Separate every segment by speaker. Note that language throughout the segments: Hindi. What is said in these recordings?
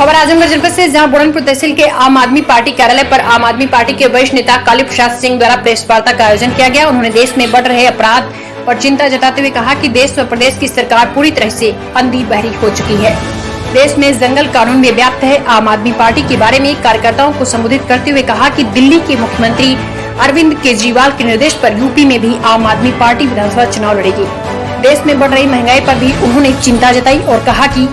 Speaker 1: खबर आजमगढ़ जनपद से, जहां बुरहानपुर तहसील के आम आदमी पार्टी कार्यालय पर आम आदमी पार्टी के वरिष्ठ नेता काली प्रसाद सिंह द्वारा प्रेस वार्ता का आयोजन किया गया। उन्होंने देश में बढ़ रहे अपराध पर चिंता जताते हुए कहा कि देश व प्रदेश की सरकार पूरी तरह से अंधी बहरी हो चुकी है। देश में जंगल कानून में व्याप्त है। आम आदमी पार्टी के बारे में कार्यकर्ताओं को संबोधित करते हुए कहा कि दिल्ली के मुख्यमंत्री अरविंद केजरीवाल के निर्देश पर यूपी में भी आम आदमी पार्टी विधानसभा चुनाव लड़ेगी। देश में बढ़ रही महंगाई पर भी उन्होंने चिंता जताई और कहा कि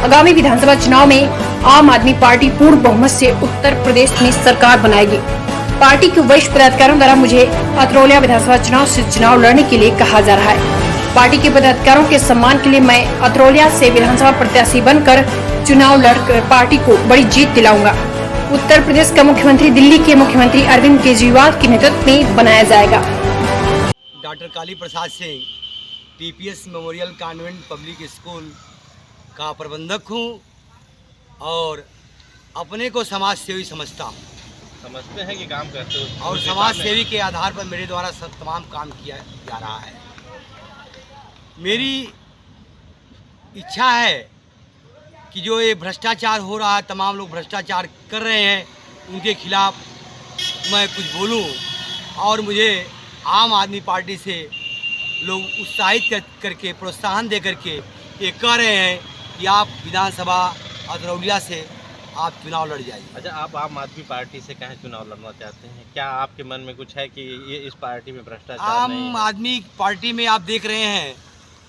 Speaker 1: आगामी विधानसभा चुनाव में आम आदमी पार्टी पूर्ण बहुमत से उत्तर प्रदेश में सरकार बनाएगी। पार्टी के वरिष्ठ पदाधिकारियों द्वारा मुझे अतरौलिया विधानसभा चुनाव से चुनाव लड़ने के लिए कहा जा रहा है। पार्टी के पदाधिकारियों के सम्मान के लिए मैं अतरौलिया से विधानसभा प्रत्याशी बनकर चुनाव लड़कर पार्टी को बड़ी जीत दिलाऊंगा। उत्तर प्रदेश का मुख्यमंत्री दिल्ली के मुख्यमंत्री अरविंद केजरीवाल के नेतृत्व में बनाया जाएगा।
Speaker 2: Doctor Kali Prasad Singh TPS memorial convent public school का प्रबंधक हूँ और अपने को समाज सेवी समझता हूँ।
Speaker 3: समझते हैं कि काम करते हो
Speaker 2: और समाज सेवी के आधार पर मेरे द्वारा सब तमाम काम किया जा रहा है। मेरी इच्छा है कि जो ये भ्रष्टाचार हो रहा है, तमाम लोग भ्रष्टाचार कर रहे हैं, उनके खिलाफ मैं कुछ बोलूं। और मुझे आम आदमी पार्टी से लोग उत्साहित करके प्रोत्साहन दे करके ये कह रहे हैं कि आप विधानसभा अतरौलिया से आप चुनाव लड़ जाइए।
Speaker 3: अच्छा, आप आम आदमी पार्टी से कहीं चुनाव लड़ना चाहते हैं? क्या आपके मन में कुछ है कि ये इस पार्टी में भ्रष्टाचार नहीं है?
Speaker 2: आम आदमी पार्टी में आप देख रहे हैं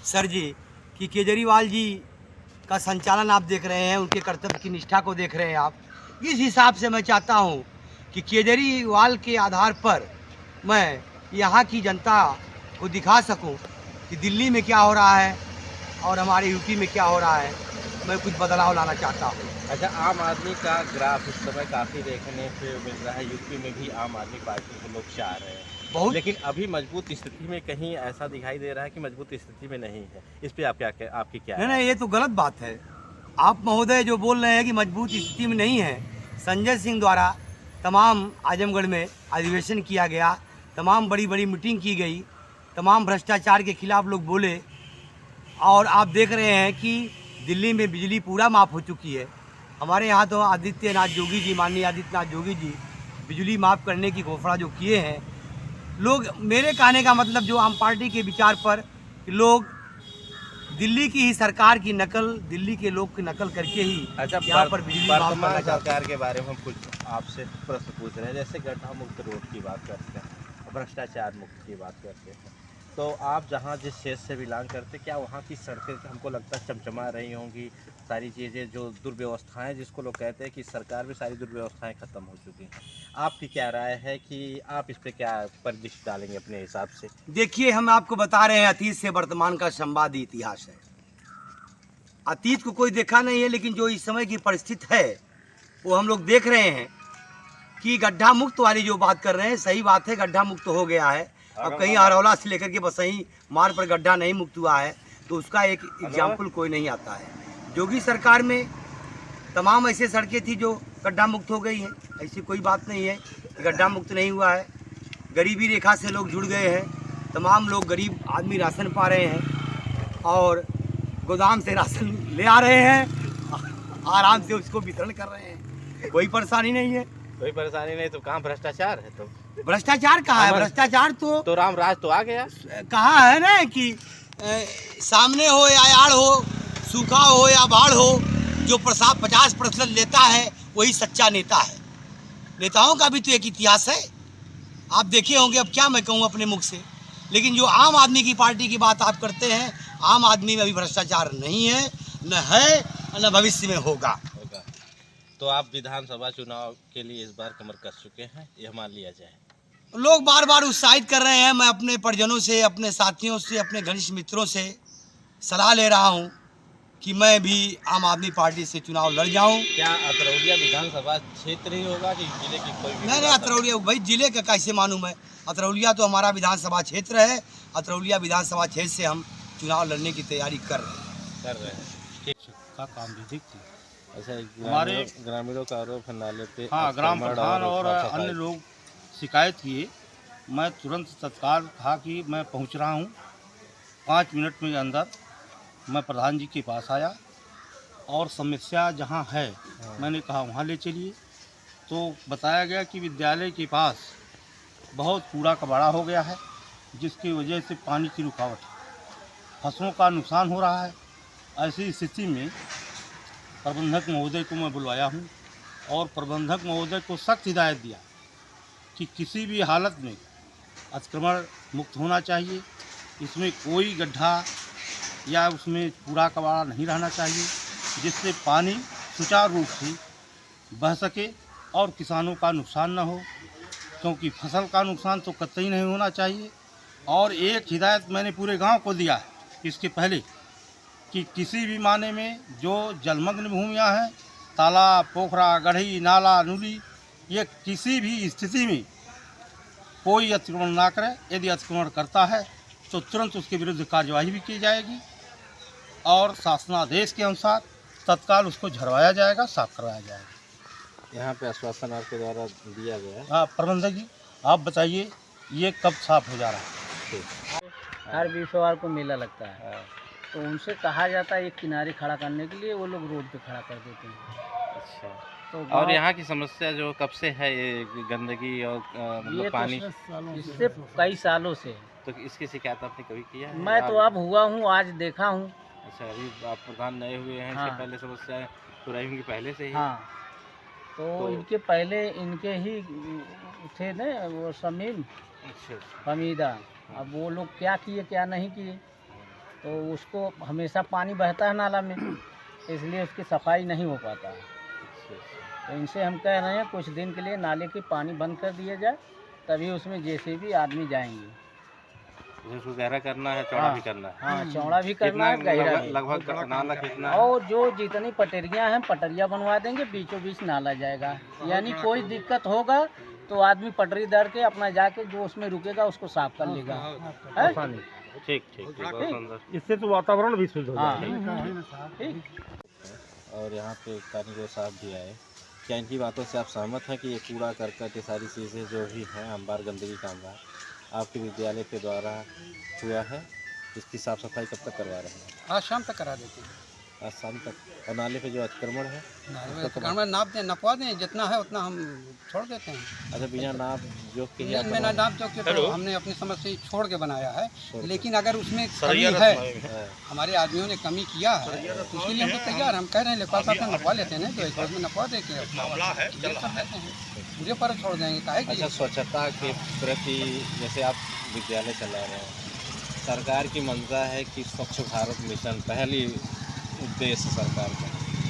Speaker 2: सर जी कि केजरीवाल जी का संचालन आप देख रहे हैं, उनके कर्तव्य की निष्ठा को देख रहे हैं आप। इस हिसाब से मैं चाहता हूं कि केजरीवाल के आधार पर मैं यहाँ की जनता को दिखा सकूं कि दिल्ली में क्या हो रहा है और हमारे यूपी में क्या हो रहा है। मैं कुछ बदलाव लाना चाहता हूँ।
Speaker 3: अच्छा, आम आदमी का ग्राफ इस समय काफ़ी देखने को मिल रहा है। यूपी में भी आम आदमी पार्टी के लोग चाह रहे हैं
Speaker 2: बहुत,
Speaker 3: लेकिन अभी मजबूत स्थिति में कहीं ऐसा दिखाई दे रहा है कि मजबूत स्थिति में नहीं है। इस पे आप आपकी क्या
Speaker 2: नहीं नहीं, ये तो गलत बात है। आप महोदय जो बोल रहे हैं कि मजबूत स्थिति में नहीं है, संजय सिंह द्वारा तमाम आजमगढ़ में अधिवेशन किया गया, तमाम बड़ी बड़ी मीटिंग की गई, तमाम भ्रष्टाचार के खिलाफ लोग बोले। और आप देख रहे हैं कि दिल्ली में बिजली पूरा माफ़ हो चुकी है। हमारे यहाँ तो आदित्यनाथ जोगी जी, माननीय आदित्यनाथ जोगी जी बिजली माफ़ करने की घोषणा जो किए हैं लोग। मेरे कहने का मतलब जो आम पार्टी के विचार पर लोग दिल्ली की ही सरकार की नकल, दिल्ली के लोग की नकल करके ही यहाँ पर बिजली माफ़ करना चाहते हैं।
Speaker 3: सरकार के बारे में हम कुछ आपसे प्रश्न पूछ रहे हैं। जैसे गड्ढा मुक्त रोड की बात करते हैं, भ्रष्टाचार मुक्त की बात करते हैं, तो आप जहाँ जिस क्षेत्र से बिलोंग करते, क्या वहाँ की सड़कें हमको लगता है चमचमा रही होंगी? सारी चीज़ें जो दुर्व्यवस्थाएं जिसको लोग कहते हैं कि सरकार में सारी दुर्व्यवस्थाएं ख़त्म हो चुकी हैं। आपकी क्या राय है कि आप इस पर क्या परिदृश्य डालेंगे अपने हिसाब से?
Speaker 2: देखिए, हम आपको बता रहे हैं अतीत से वर्तमान का संवादी इतिहास है। अतीत को कोई देखा नहीं है, लेकिन जो इस समय की परिस्थिति है वो हम लोग देख रहे हैं कि गड्ढा मुक्त वाली जो बात कर रहे हैं, सही बात है, गड्ढा मुक्त हो गया है। अब कहीं अरौला से लेकर के बसई मार्ग पर गड्ढा नहीं मुक्त हुआ है, तो उसका एक एग्जाम्पल कोई नहीं आता है। जोगी सरकार में तमाम ऐसे सड़कें थी जो गड्ढा मुक्त हो गई हैं। ऐसी कोई बात नहीं है कि गड्ढा मुक्त नहीं हुआ है। गरीबी रेखा से लोग जुड़ गए हैं, तमाम लोग गरीब आदमी राशन पा रहे हैं और गोदाम से राशन ले आ रहे हैं, आराम से उसको वितरण कर रहे हैं। कोई परेशानी नहीं है।
Speaker 3: कोई परेशानी नहीं, तो कहाँ भ्रष्टाचार है? तो
Speaker 2: भ्रष्टाचार कहाँ है? भ्रष्टाचार तो
Speaker 3: राम राज तो आ गया।
Speaker 2: कहा है ना कि सामने हो या आड़ हो, सूखा हो या बाढ़ हो, जो 50% लेता है वही सच्चा नेता है। नेताओं का भी तो एक इतिहास है, आप देखे होंगे। अब क्या मैं कहूँ अपने मुख से, लेकिन जो आम आदमी की पार्टी की बात आप करते हैं, आम आदमी में अभी भ्रष्टाचार नहीं है, न है न भविष्य में होगा।
Speaker 3: तो आप विधानसभा चुनाव के लिए इस बार कमर कस चुके हैं, यह मान लिया जाए?
Speaker 2: लोग बार बार उत्साहित कर रहे हैं। मैं अपने परिजनों से, अपने साथियों से, अपने घनिष्ठ मित्रों से सलाह ले रहा हूं कि मैं भी आम आदमी पार्टी से चुनाव लड़ जाऊं।
Speaker 3: क्या अतरौलिया विधानसभा क्षेत्र ही होगा कि जिले की कोई भी?
Speaker 2: नहीं, अतरौलिया भाई जिले का कैसे मालूम है? अतरौलिया तो हमारा विधानसभा क्षेत्र है। अतरौलिया विधानसभा क्षेत्र से हम चुनाव लड़ने की तैयारी कर रहे हैं।
Speaker 3: ठीक
Speaker 4: का काम विधिक थी।
Speaker 3: अच्छा,
Speaker 4: हमारे
Speaker 3: ग्रामीणों का आरोप है नाले पे।
Speaker 4: हाँ, ग्राम प्रधान और अन्य लोग शिकायत किए। मैं तुरंत तत्काल कहा कि मैं पहुंच रहा हूं। 5 मिनट में अंदर मैं प्रधान जी के पास आया और समस्या जहाँ है मैंने कहा वहाँ ले चलिए। तो बताया गया कि विद्यालय के पास बहुत कूड़ा कबाड़ा हो गया है, जिसकी वजह से पानी की रुकावट है, फसलों का नुकसान हो रहा है। ऐसी स्थिति में प्रबंधक महोदय को मैं बुलवाया हूँ और प्रबंधक महोदय को सख्त हिदायत दिया कि किसी भी हालत में अतिक्रमण मुक्त होना चाहिए, इसमें कोई गड्ढा या उसमें कूड़ा कबाड़ा नहीं रहना चाहिए, जिससे पानी सुचारू रूप से बह सके और किसानों का नुकसान न हो, क्योंकि फसल का नुकसान तो कतई नहीं होना चाहिए। और एक हिदायत मैंने पूरे गांव को दिया है इसके पहले कि किसी भी माने में जो जलमग्न भूमियां हैं, तालाब, पोखरा, गढ़ी, नाला, नूली, ये किसी भी स्थिति में कोई अतिक्रमण ना करे। यदि अतिक्रमण करता है तो तुरंत उसके विरुद्ध कार्यवाही भी की जाएगी और शासनादेश के अनुसार तत्काल उसको झड़वाया जाएगा, साफ करवाया जाएगा।
Speaker 3: यहाँ पे आश्वासन आपके द्वारा दिया गया है।
Speaker 4: हाँ प्रबंधक जी, आप बताइए ये कब साफ हो जा रहा है?
Speaker 5: हर बीसवार को मेला लगता है, तो उनसे कहा जाता है एक किनारे खड़ा करने के लिए, वो लोग रोड पे खड़ा कर देते हैं।
Speaker 3: अच्छा।
Speaker 5: तो
Speaker 3: और
Speaker 5: गाँव-
Speaker 3: यहाँ की समस्या जो कब से है, ये गंदगी और मतलब
Speaker 5: ये
Speaker 3: पानी,
Speaker 5: इससे कई सालों से है।
Speaker 3: तो इसकी शिकायत आपने कभी किया है?
Speaker 5: मैं तो अब हुआ हूँ, आज देखा हूँ।
Speaker 3: अच्छा, अभी आप प्रधान नए हुए हैं,
Speaker 5: हाँ।
Speaker 3: इसके पहले समस्याएं तो रही होंगी पहले से ही।
Speaker 5: हाँ, तो इनके पहले इनके ही थे ना वो शमीम
Speaker 3: अच्छा।
Speaker 5: हमीदा। अब वो लोग क्या किए क्या नहीं किए, तो उसको हमेशा पानी बहता है नाला में, इसलिए उसकी सफाई नहीं हो पाता है। तो इनसे हम कह रहे हैं कुछ दिन के लिए नाले के पानी बंद कर दिया जाए, तभी उसमें जैसे भी आदमी जाएंगे।
Speaker 3: उसको गहरा करना है, चौड़ा
Speaker 5: हाँ,
Speaker 3: भी करना है।
Speaker 5: हाँ, चौड़ा भी करना है, गहरा भी।
Speaker 3: लगभग नाला कितना है?
Speaker 5: और जो जितनी पटरियां हैं पटरिया बनवा देंगे, बीचों बीच नाला जाएगा। यानी कोई दिक्कत होगा तो आदमी पटरी दर के अपना जाके जो उसमें रुकेगा उसको साफ कर लेगा। है?
Speaker 3: ठीक ठीक ठीक, बहुत सुंदर।
Speaker 4: इससे तो वातावरण भी शुद्ध हो
Speaker 5: हाँ,
Speaker 4: जाएगा।
Speaker 3: और यहाँ पे कारीगर साहब भी आए, क्या इनकी बातों से आप सहमत हैं कि ये कूड़ा करकट ये सारी चीज़ें जो भी हैं, अंबार गंदगी का अंबार आपके विद्यालय के द्वारा हुआ है, इसकी साफ़ सफाई कब तक करवा रहे हैं?
Speaker 6: आज शाम तक करा देते हैं।
Speaker 3: आज शाम तक। और नाले पे जो अतिक्रमण है,
Speaker 6: अतिक्रमण नपवा दें, जितना है उतना हम छोड़ देते हैं।
Speaker 3: अच्छा, बिना नाप जो कि
Speaker 6: नहीं, मैंने नाप जो कि तो हमने अपनी समझ से छोड़ के बनाया है, लेकिन अगर उसमें कमी है, हमारे आदमियों ने कमी किया है, तो इसके लिए हम तो तैयार, हम कह रहे हैं लेखपाल साहब से नपवा लेते हैं, तो एक में नपवा दे के पूरे पर छोड़ देंगे। काहे
Speaker 3: अच्छा,
Speaker 6: कि
Speaker 3: स्वच्छता के प्रति जैसे आप विद्यालय चला रहे हैं, सरकार की मंशा है कि स्वच्छ भारत मिशन पहली उद्देश्य सरकार का,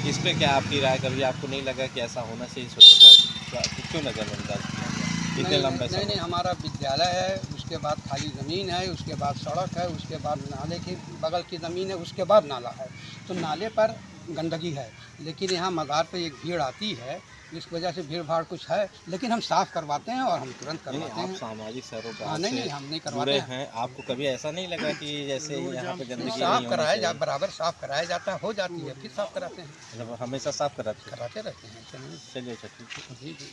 Speaker 3: इस पे क्या आपकी राय? कभी आपको नहीं लगा कि ऐसा होना चाहिए? स्वच्छता क्यों नज़रअंदाज किया? इतने लंबे समय?
Speaker 6: नहीं, हमारा विद्यालय है, उसके बाद खाली ज़मीन है, उसके बाद सड़क है, उसके बाद नाले के बगल की ज़मीन है, उसके बाद नाला है। तो नाले पर गंदगी है, लेकिन यहाँ मज़ार पे एक भीड़ आती है, इस वजह से भीड़ भाड़ कुछ है, लेकिन हम साफ़ करवाते हैं और हम तुरंत करवाते
Speaker 3: आप
Speaker 6: हैं।
Speaker 3: सामाजिक सरोकार
Speaker 6: हाँ, नहीं,
Speaker 3: से
Speaker 6: हम नहीं करवाते
Speaker 3: जुड़े
Speaker 6: हैं।
Speaker 3: हैं, आपको कभी ऐसा नहीं लगा कि जैसे यहाँ पे गंदगी
Speaker 6: साफ
Speaker 3: नहीं
Speaker 6: कराया
Speaker 3: होनी
Speaker 6: जा
Speaker 3: चाहिए?
Speaker 6: बराबर साफ कराया जाता हो जाती है, फिर साफ कराते हैं,
Speaker 3: मतलब हमेशा साफ कराते हैं?
Speaker 6: कराते रहते हैं।
Speaker 3: चलिए, अच्छा, ठीक है।
Speaker 6: जी जी।